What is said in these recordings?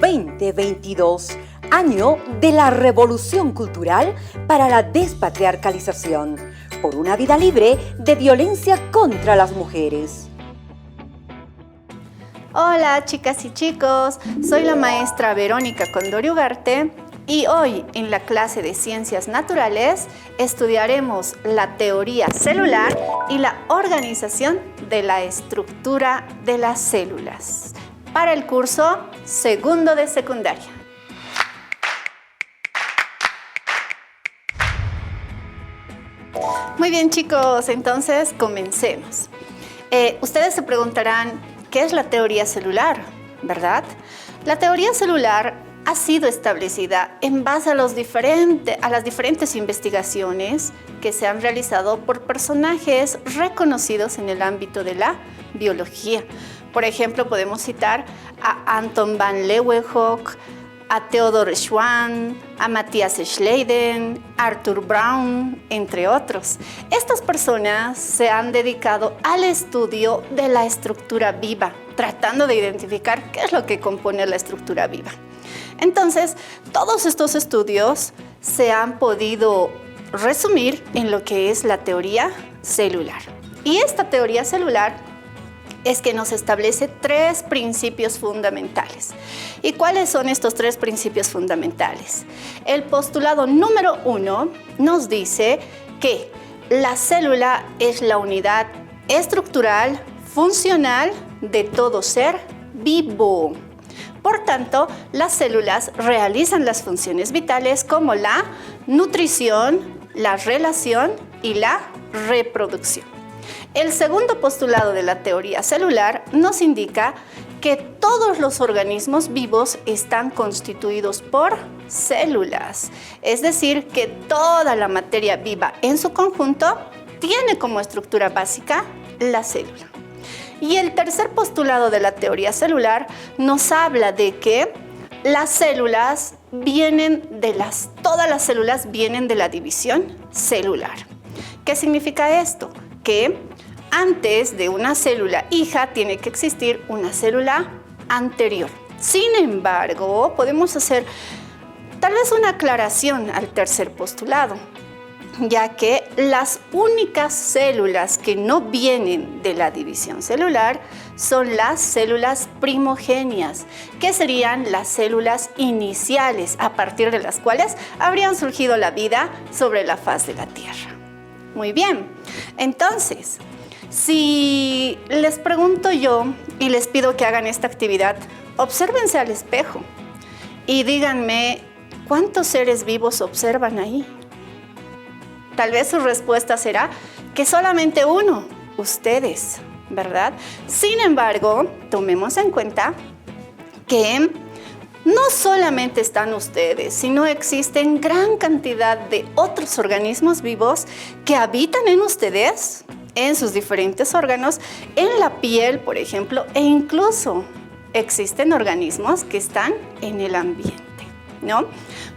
2022, año de la Revolución Cultural para la Despatriarcalización, por una vida libre de violencia contra las mujeres. Hola chicas y chicos, soy la maestra Verónica Condori Ugarte y hoy en la clase de Ciencias Naturales estudiaremos la teoría celular y la organización de la estructura de las células para el curso segundo de secundaria. Muy bien chicos, entonces comencemos. Ustedes se preguntarán, ¿qué es la teoría celular? ¿Verdad? La teoría celular ha sido establecida en base a las diferentes investigaciones que se han realizado por personajes reconocidos en el ámbito de la biología. Por ejemplo, podemos citar a Anton van Leeuwenhoek, a Theodor Schwann, a Matthias Schleiden, Arthur Brown, entre otros. Estas personas se han dedicado al estudio de la estructura viva, tratando de identificar qué es lo que compone la estructura viva. Entonces, todos estos estudios se han podido resumir en lo que es la teoría celular. Y esta teoría celular es que nos establece tres principios fundamentales. ¿Y cuáles son estos tres principios fundamentales? El postulado número 1 nos dice que la célula es la unidad estructural, funcional de todo ser vivo. Por tanto, las células realizan las funciones vitales como la nutrición, la relación y la reproducción. El segundo postulado de la teoría celular nos indica que todos los organismos vivos están constituidos por células, es decir, que toda la materia viva en su conjunto tiene como estructura básica la célula. Y el tercer postulado de la teoría celular nos habla de que las células todas las células vienen de la división celular. ¿Qué significa esto? Que antes de una célula hija tiene que existir una célula anterior. Sin embargo, podemos hacer tal vez una aclaración al tercer postulado, ya que las únicas células que no vienen de la división celular son las células primogenias, que serían las células iniciales, a partir de las cuales habrían surgido la vida sobre la faz de la Tierra. Muy bien, entonces, si les pregunto yo y les pido que hagan esta actividad, obsérvense al espejo y díganme cuántos seres vivos observan ahí. Tal vez su respuesta será que solamente uno, ustedes, ¿verdad? Sin embargo, tomemos en cuenta que no solamente están ustedes, sino existen gran cantidad de otros organismos vivos que habitan en ustedes, en sus diferentes órganos, en la piel, por ejemplo, e incluso existen organismos que están en el ambiente, ¿no?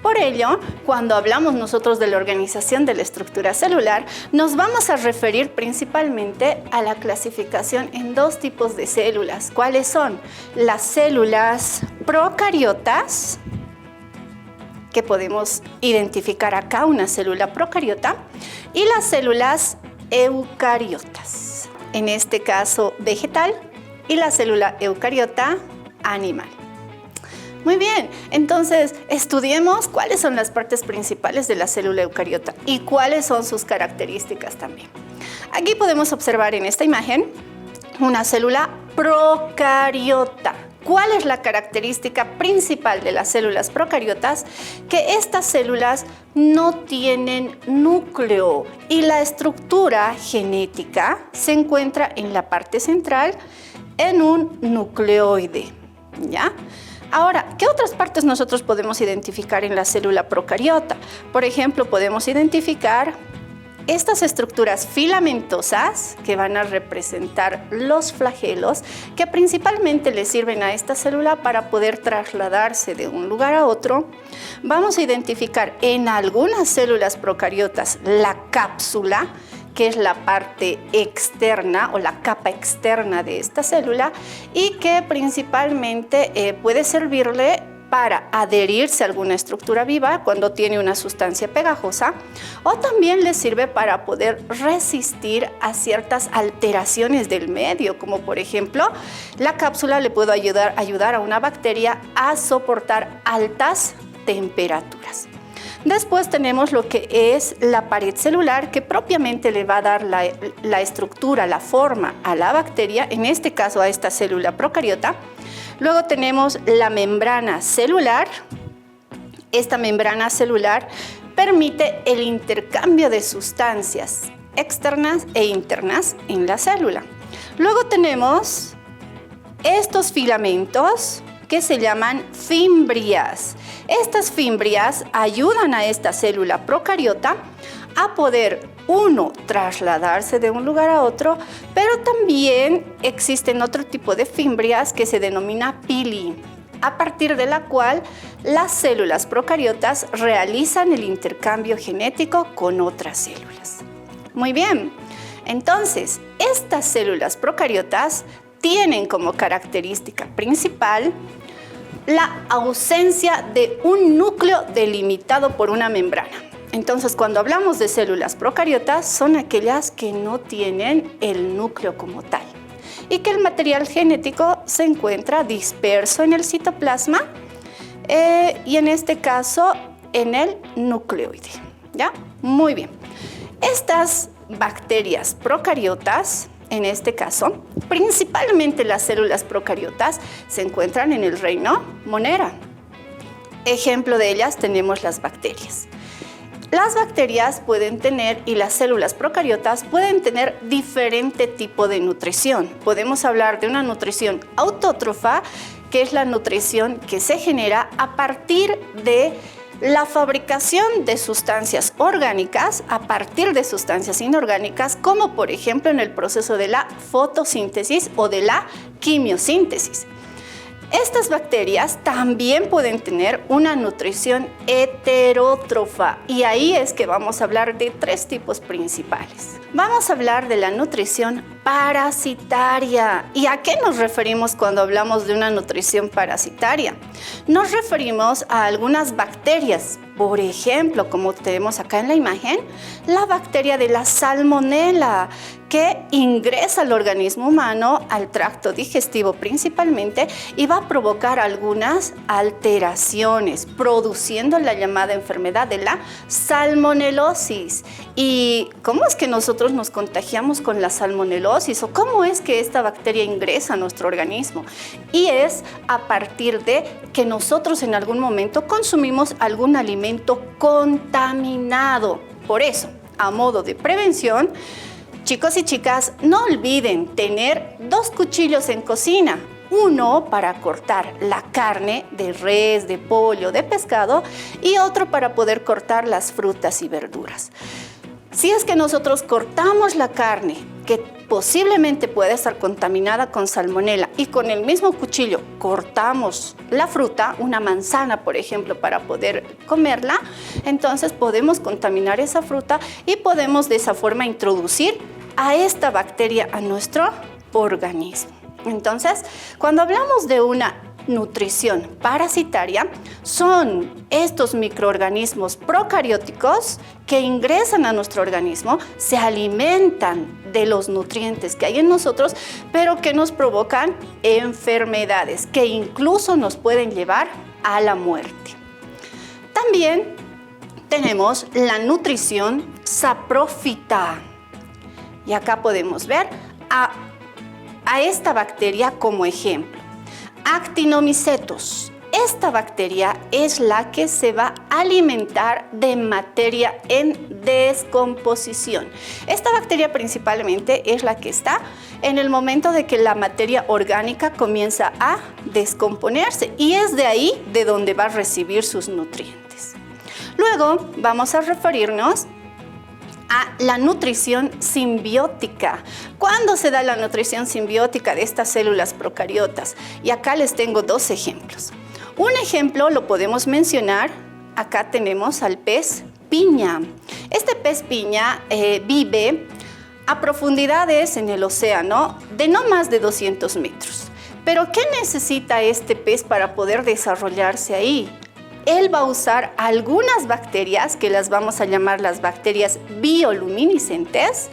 Por ello, cuando hablamos nosotros de la organización de la estructura celular, nos vamos a referir principalmente a la clasificación en dos tipos de células. ¿Cuáles son? Las células procariotas, que podemos identificar acá una célula procariota, y las células eucariotas, en este caso vegetal, y la célula eucariota animal. Muy bien, entonces estudiemos cuáles son las partes principales de la célula eucariota y cuáles son sus características también. Aquí podemos observar en esta imagen una célula procariota. ¿Cuál es la característica principal de las células procariotas? Que estas células no tienen núcleo y la estructura genética se encuentra en la parte central en un nucleoide, ¿ya? Ahora, ¿qué otras partes nosotros podemos identificar en la célula procariota? Por ejemplo, podemos identificar estas estructuras filamentosas que van a representar los flagelos, que principalmente le sirven a esta célula para poder trasladarse de un lugar a otro. Vamos a identificar en algunas células procariotas la cápsula, que es la parte externa o la capa externa de esta célula y que principalmente puede servirle para adherirse a alguna estructura viva cuando tiene una sustancia pegajosa, o también les sirve para poder resistir a ciertas alteraciones del medio, como por ejemplo, la cápsula le puede ayudar a una bacteria a soportar altas temperaturas. Después tenemos lo que es la pared celular, que propiamente le va a dar la estructura, la forma a la bacteria, en este caso a esta célula procariota. Luego tenemos la membrana celular. Esta membrana celular permite el intercambio de sustancias externas e internas en la célula. Luego tenemos estos filamentos que se llaman fimbrias. Estas fimbrias ayudan a esta célula procariota a poder, uno, trasladarse de un lugar a otro, pero también existen otro tipo de fimbrias que se denomina pili, a partir de la cual las células procariotas realizan el intercambio genético con otras células. Muy bien, entonces, estas células procariotas tienen como característica principal la ausencia de un núcleo delimitado por una membrana. Entonces, cuando hablamos de células procariotas, son aquellas que no tienen el núcleo como tal y que el material genético se encuentra disperso en el citoplasma y en este caso en el nucleoide. ¿Ya? Muy bien. Estas bacterias procariotas, en este caso, principalmente las células procariotas, se encuentran en el reino Monera. Ejemplo de ellas tenemos las bacterias. Las bacterias pueden tener, y las células procariotas pueden tener diferente tipo de nutrición. Podemos hablar de una nutrición autótrofa, que es la nutrición que se genera a partir de la fabricación de sustancias orgánicas a partir de sustancias inorgánicas, como por ejemplo en el proceso de la fotosíntesis o de la quimiosíntesis. Estas bacterias también pueden tener una nutrición heterótrofa y ahí es que vamos a hablar de tres tipos principales. Vamos a hablar de la nutrición parasitaria. ¿Y a qué nos referimos cuando hablamos de una nutrición parasitaria? Nos referimos a algunas bacterias, por ejemplo, como tenemos acá en la imagen, la bacteria de la salmonela, que ingresa al organismo humano, al tracto digestivo principalmente, y va a provocar algunas alteraciones, produciendo la llamada enfermedad de la salmonelosis. ¿Y cómo es que nosotros nos contagiamos con la salmonelosis? ¿O cómo es que esta bacteria ingresa a nuestro organismo? Y es a partir de que nosotros en algún momento consumimos algún alimento contaminado. Por eso, a modo de prevención, chicos y chicas, no olviden tener 2 cuchillos en cocina. Uno para cortar la carne de res, de pollo, de pescado y otro para poder cortar las frutas y verduras. Si es que nosotros cortamos la carne, que posiblemente puede estar contaminada con salmonela, y con el mismo cuchillo cortamos la fruta, una manzana por ejemplo, para poder comerla, entonces podemos contaminar esa fruta y podemos de esa forma introducir a esta bacteria a nuestro organismo. Entonces, cuando hablamos de una nutrición parasitaria, son estos microorganismos procarióticos que ingresan a nuestro organismo, se alimentan de los nutrientes que hay en nosotros, pero que nos provocan enfermedades que incluso nos pueden llevar a la muerte. También tenemos la nutrición saprófita. Y acá podemos ver a esta bacteria como ejemplo. Actinomycetos. Esta bacteria es la que se va a alimentar de materia en descomposición. Esta bacteria principalmente es la que está en el momento de que la materia orgánica comienza a descomponerse y es de ahí de donde va a recibir sus nutrientes. Luego vamos a referirnos a la nutrición simbiótica. ¿Cuándo se da la nutrición simbiótica de estas células procariotas? Y acá les tengo 2 ejemplos. Un ejemplo lo podemos mencionar, acá tenemos al pez piña. Este pez piña vive a profundidades en el océano de no más de 200 metros. Pero ¿qué necesita este pez para poder desarrollarse ahí? Él va a usar algunas bacterias, que las vamos a llamar las bacterias bioluminiscentes,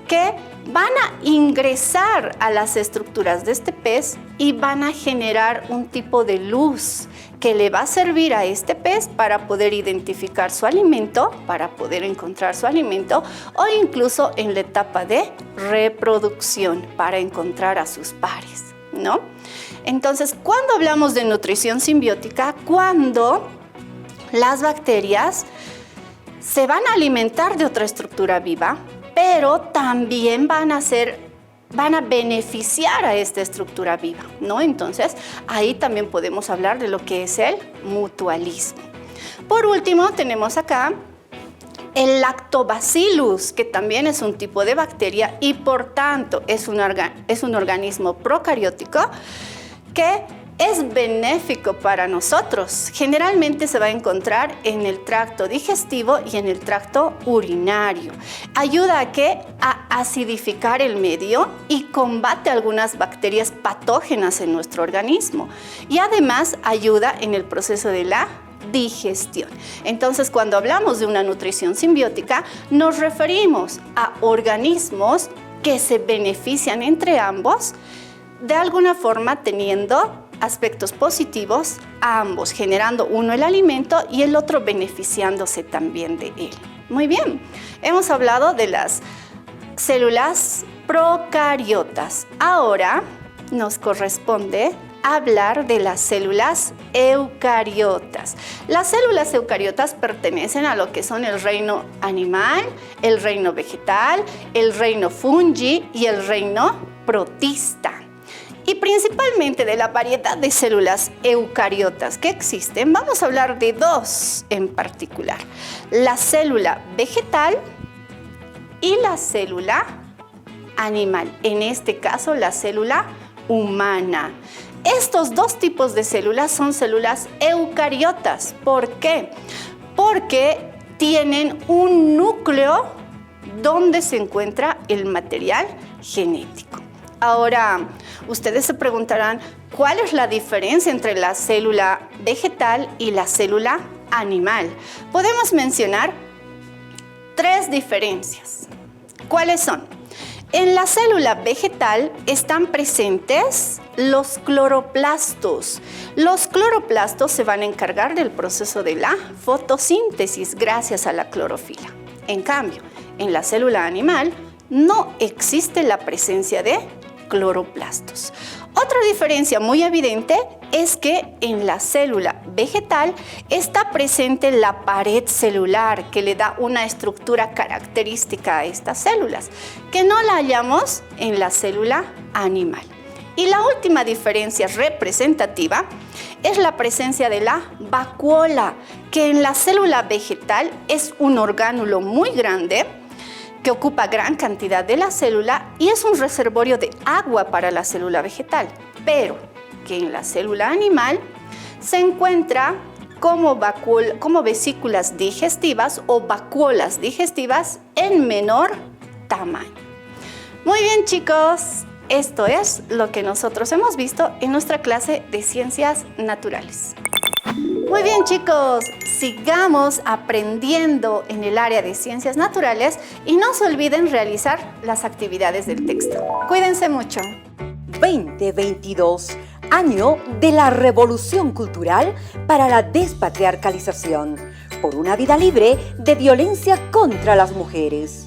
que van a ingresar a las estructuras de este pez y van a generar un tipo de luz que le va a servir a este pez para poder identificar su alimento, para poder encontrar su alimento, o incluso en la etapa de reproducción para encontrar a sus pares, ¿no? Entonces, cuando hablamos de nutrición simbiótica, cuando las bacterias se van a alimentar de otra estructura viva, pero también van a beneficiar a esta estructura viva, ¿no? Entonces, ahí también podemos hablar de lo que es el mutualismo. Por último, tenemos acá el Lactobacillus, que también es un tipo de bacteria y por tanto es un organismo procariótico que es benéfico para nosotros. Generalmente se va a encontrar en el tracto digestivo y en el tracto urinario. Ayuda a acidificar el medio y combate algunas bacterias patógenas en nuestro organismo. Y además ayuda en el proceso de la digestión. Entonces, cuando hablamos de una nutrición simbiótica, nos referimos a organismos que se benefician entre ambos, de alguna forma teniendo aspectos positivos a ambos, generando uno el alimento y el otro beneficiándose también de él. Muy bien, hemos hablado de las células procariotas. Ahora nos corresponde hablar de las células eucariotas. Las células eucariotas pertenecen a lo que son el reino animal, el reino vegetal, el reino fungi y el reino protista. Y principalmente de la variedad de células eucariotas que existen, vamos a hablar de dos en particular: la célula vegetal y la célula animal, en este caso la célula humana. Estos dos tipos de células son células eucariotas. ¿Por qué? Porque tienen un núcleo donde se encuentra el material genético. Ahora, ustedes se preguntarán, ¿cuál es la diferencia entre la célula vegetal y la célula animal? Podemos mencionar tres diferencias. ¿Cuáles son? En la célula vegetal están presentes los cloroplastos. Los cloroplastos se van a encargar del proceso de la fotosíntesis gracias a la clorofila. En cambio, en la célula animal no existe la presencia de cloroplastos. Otra diferencia muy evidente es que en la célula vegetal está presente la pared celular que le da una estructura característica a estas células, que no la hallamos en la célula animal. Y la última diferencia representativa es la presencia de la vacuola, que en la célula vegetal es un orgánulo muy grande que ocupa gran cantidad de la célula y es un reservorio de agua para la célula vegetal, pero que en la célula animal se encuentra como vesículas digestivas o vacuolas digestivas en menor tamaño. Muy bien, chicos, esto es lo que nosotros hemos visto en nuestra clase de Ciencias Naturales. Muy bien, chicos, sigamos aprendiendo en el área de Ciencias Naturales y no se olviden realizar las actividades del texto. Cuídense mucho. 2022, año de la revolución cultural para la despatriarcalización, por una vida libre de violencia contra las mujeres.